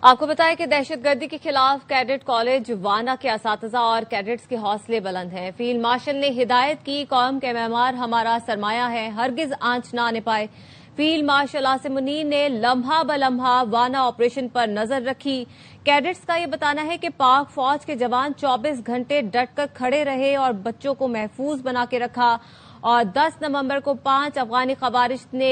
आपको बताएं कि दहशतगर्दी के खिलाफ कैडेट कॉलेज वाना के असاتज़ा और कैडेट्स के हौसले बुलंद हैं। फील्ड मार्शल ने हिदायत की, कौम के मेहमान हमारा सरमाया है, हरगिज आंच ना आने पाए। फील्ड मार्शल आसिम मुनीर ने लम्हा ब लम्हा वाना ऑपरेशन पर नजर रखी। कैडेट्स का ये बताना है कि पाक फौज के जवान 24 घंटे डटकर खड़े रहे और बच्चों को महफूज बना के रखा। और 10 नवंबर को 5 अफगानी खवारिज ने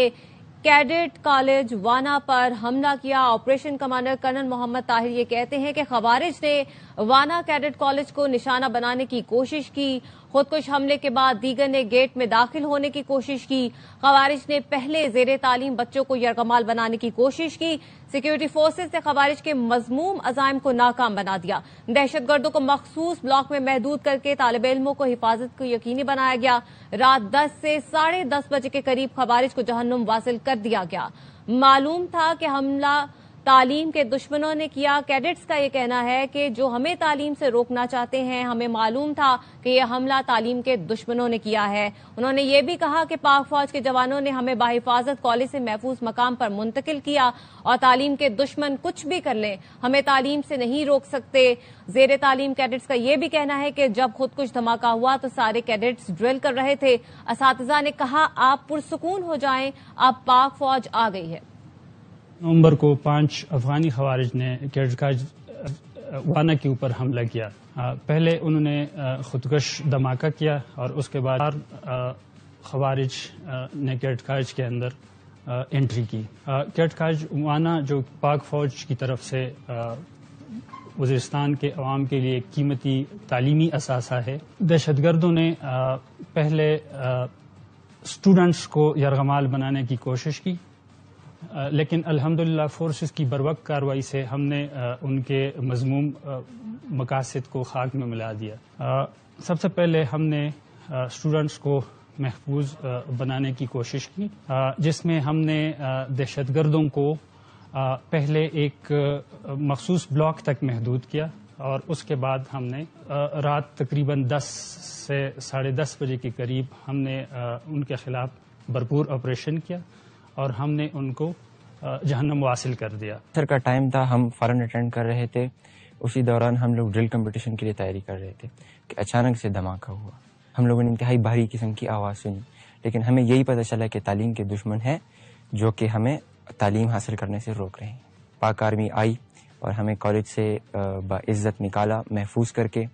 कैडेट कॉलेज वाना पर हमला किया। Operation commander colonel Mohammad Tahir ये कहते हैं कि खवारिज ने वाना कैडेट कॉलेज को निशाना बनाने की कोशिश की। खुदकुश हमले के बाद दीगर ने गेट में दाखिल होने की कोशिश की। खवारिज ने पहले जेर तालीम बच्चों को यरगमाल बनाने की कोशिश की। सिक्योरिटी फोर्सेज ने खवारिज के मजमूम अजाइम को नाकाम बना दिया। दहशतगर्दों को मखसूस ब्लॉक में महदूद करके तालिब इल्मों को हिफाजत को यकीनी बनाया गया। रात 10 से 10:30 बजे के करीब खवारिज को जहन्नुम वासिल कर दिया गया। मालूम था कि हमला तालीम के दुश्मनों ने किया। कैडेट्स का ये कहना है कि जो हमें तालीम से रोकना चाहते हैं, हमें मालूम था कि यह हमला तालीम के दुश्मनों ने किया है। उन्होंने ये भी कहा कि पाक फौज के जवानों ने हमें बाहिफाजत कॉलेज से महफूज मकाम पर मुंतकिल किया और तालीम के दुश्मन कुछ भी कर लें, हमें तालीम से नहीं रोक सकते। जेर तालीम कैडेट्स का ये भी कहना है कि जब खुदकुश धमाका हुआ तो सारे कैडेट्स ड्रिल कर रहे थे। असातिज़ा ने कहा, आप पुरसुकून हो जाएं, अब पाक फौज आ गई है। नवंबर को 5 अफगानी खवारिज ने कैडेट कॉलेज वाना के ऊपर हमला किया। पहले उन्होंने खुदकश धमाका किया और उसके बाद खवारिज ने कैडेट कॉलेज के अंदर एंट्री की। कैडेट कॉलेज वाना जो पाक फौज की तरफ से वज़ीरिस्तान के अवाम के लिए कीमती तालीमी असासा है। दहशतगर्दों ने पहले स्टूडेंट्स को यरगमाल बनाने की कोशिश की, लेकिन अल्हम्दुलिल्लाह फोर्सेस की बरवक्त कार्रवाई से हमने उनके मजमूम मकासद को खाक में मिला दिया। सबसे पहले हमने स्टूडेंट्स को महफूज बनाने की कोशिश की, जिसमें हमने दहशतगर्दों को पहले एक मखसूस ब्लॉक तक महदूद किया और उसके बाद हमने रात तकरीबन 10 से 10:30 बजे के करीब हमने उनके खिलाफ भरपूर ऑपरेशन किया और हमने उनको जहन्नम वासिल कर दिया। सर का टाइम था, हम फौरन अटेंड कर रहे थे। उसी दौरान हम लोग ड्रिल कंपटीशन के लिए तैयारी कर रहे थे कि अचानक से धमाका हुआ। हम लोगों ने इंतहाई भारी किस्म की आवाज़ सुनी, लेकिन हमें यही पता चला कि तालीम के दुश्मन हैं जो कि हमें तालीम हासिल करने से रोक रहे हैं। पाक आर्मी आई और हमें कॉलेज से बाइज्जत निकाला महफूज करके,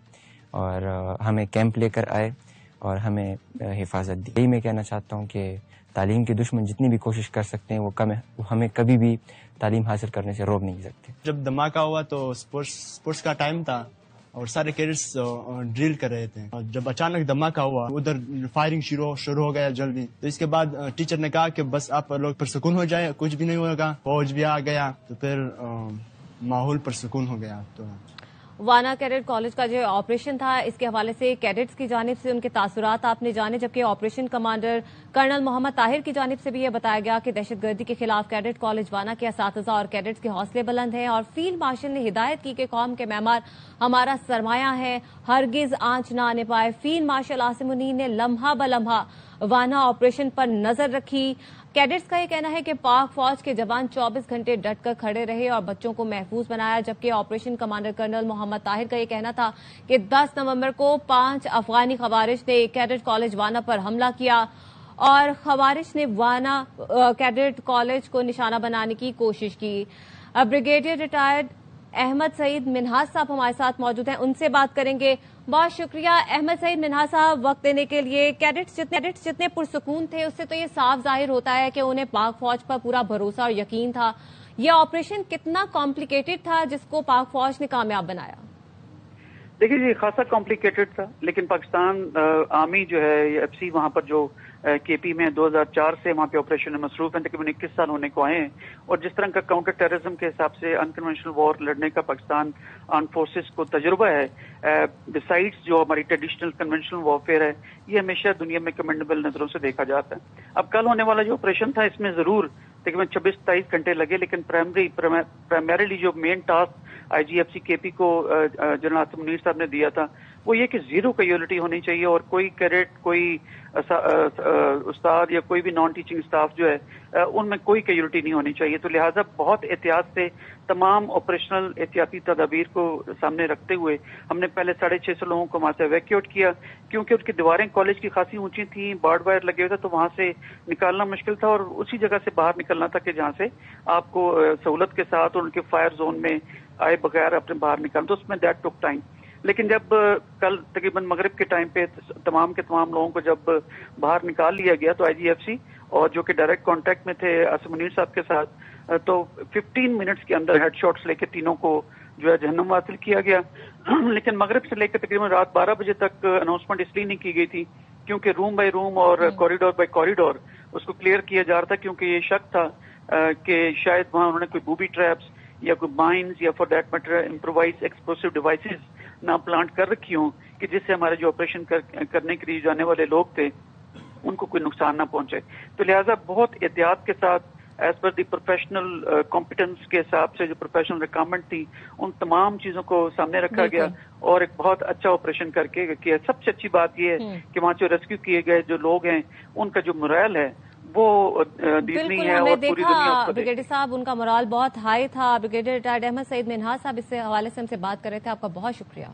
और हमें कैंप लेकर आए और हमें हिफाजत दी। यही मैं कहना चाहता हूँ कि तालीम के दुश्मन जितनी भी कोशिश कर सकते हैं वो कम है, वो हमें कभी भी तालीम हासिल करने से रोक नहीं सकते। जब धमाका हुआ तो स्पोर्ट्स का टाइम था और सारे कैडेट्स ड्रिल कर रहे थे। और जब अचानक धमाका हुआ उधर फायरिंग शुरू हो गया जल्दी। तो इसके बाद टीचर ने कहा कि बस आप लोग पुरसुकून हो जाए, कुछ भी नहीं होगा। फौज भी आ गया तो फिर माहौल पुरसुकून हो गया। तो वाना कैडेट कॉलेज का जो ऑपरेशन था, इसके हवाले से कैडेट्स की जानिब से उनके तासुरात आपने जाने, जबकि operation commander colonel Mohammad Tahir की जानिब से भी यह बताया गया कि दहशतगर्दी के खिलाफ कैडेट कॉलेज वाना के असातिज़ा और कैडेट्स के हौसले बुलंद हैं। और फील्ड मार्शल ने हिदायत की कि कौम के मेहमान हमारा सरमाया है, हरगिज आंच ना आने पाए। फील्ड मार्शल आसिम मुनीर ने लम्हा ब लम्हा वाना ऑपरेशन पर नजर रखी। कैडेट्स का ये कहना है कि पाक फौज के जवान 24 घंटे डटकर खड़े रहे और बच्चों को महफूज बनाया, जबकि operation commander colonel Mohammad Tahir का ये कहना था कि 10 नवंबर को 5 अफगानी खवारिज ने कैडेट कॉलेज वाना पर हमला किया और खवारिज ने वाना कैडेट कॉलेज को निशाना बनाने की कोशिश की। ब्रिगेडियर रिटायर्ड अहमद सईद मिन्हाज साहब हमारे साथ मौजूद हैं, उनसे बात करेंगे। बहुत शुक्रिया अहमद सईद मिन्हाज साहब वक्त देने के लिए। कैडेट्स जितने पुरसुकून थे, उससे तो ये साफ जाहिर होता है कि उन्हें पाक फौज पर पूरा भरोसा और यकीन था। यह ऑपरेशन कितना कॉम्प्लिकेटेड था जिसको पाक फौज ने कामयाब बनाया? देखिए जी, खासा कॉम्प्लिकेटेड था, लेकिन पाकिस्तान आर्मी जो है ये एफसी वहां पर जो केपी में 2004 से वहां पे ऑपरेशन में मसरूफ है, तकरीबन 21 साल होने को आए हैं। और जिस तरह का काउंटर टेररिज्म के हिसाब से अनकन्वेंशनल वॉर लड़ने का पाकिस्तान आर्म फोर्सेस को तजुर्बा है, बिसाइड्स जो हमारी ट्रेडिशनल कन्वेंशनल वॉरफेयर है, ये हमेशा दुनिया में कमेंडेबल नजरों से देखा जाता है। अब कल होने वाला जो ऑपरेशन था, इसमें जरूर तकरीबन 26-27 घंटे लगे, लेकिन प्राइमरीली जो मेन टास्क IGFC केपी को जनरल आसिम मुनीर साहब ने दिया था, وہ یہ کہ زیرو کیجولیٹی ہونی چاہیے اور کوئی کیڈٹ، کوئی استاد یا کوئی بھی نان ٹیچنگ اسٹاف جو ہے ان میں کوئی کیجولیٹی نہیں ہونی چاہیے. تو لہٰذا بہت احتیاط سے تمام آپریشنل احتیاطی تدابیر کو سامنے رکھتے ہوئے ہم نے پہلے 650 لوگوں کو وہاں سے ایویکیوٹ کیا، کیونکہ ان کی دیواریں کالج کی خاصی اونچی تھیں، بارڈ وائر لگے ہوئے تھے، تو وہاں سے نکالنا مشکل تھا اور اسی جگہ سے باہر نکلنا تھا کہ جہاں سے آپ کو سہولت کے ساتھ اور ان کے فائر زون میں آئے بغیر اپنے باہر نکالنا. تو اس میں دیٹ ٹک ٹائم. لیکن جب کل تقریباً مغرب کے ٹائم پہ تمام کے تمام لوگوں کو جب باہر نکال لیا گیا تو IGFC اور جو کہ ڈائریکٹ کانٹیکٹ میں تھے آصف منیر صاحب کے ساتھ، تو 15 منٹس کے اندر ہیڈ شاٹس لے کے تینوں کو جو ہے جہنم حاصل کیا گیا. لیکن مغرب سے لے کے تقریباً رات 12 بجے تک اناؤنسمنٹ اس لیے نہیں کی گئی تھی کیونکہ روم بائی روم اور کوریڈور بائی کوریڈور اس کو کلیئر کیا جا رہا تھا، کیونکہ یہ شک تھا کہ شاید وہاں انہوں نے کوئی بوبی ٹریپس یا کوئی مائنز یا for that matter improvise explosive devices نہ پلانٹ کر رکھی ہوں کہ جس سے ہمارے جو آپریشن کرنے کے لیے جانے والے لوگ تھے ان کو کوئی نقصان نہ پہنچے. تو لہٰذا بہت احتیاط کے ساتھ as per the professional competence کے حساب سے جو پروفیشنل ریکوائرمنٹ تھی ان تمام چیزوں کو سامنے رکھا گیا اور ایک بہت اچھا آپریشن کر کے کیا. سب سے اچھی بات یہ ہے کہ وہاں جو ریسکیو کیے گئے جو لوگ ہیں ان کا جو مرائل ہے وہ دیدنی ہے اور پوری دنیا. بریگیڈیئر صاحب ان کا مرال بہت ہائی تھا. بریگیڈیئر ریٹائرڈ احمد سعید منہاس صاحب اس سے حوالے سے ہم سے بات کر رہے تھے. آپ کا بہت شکریہ.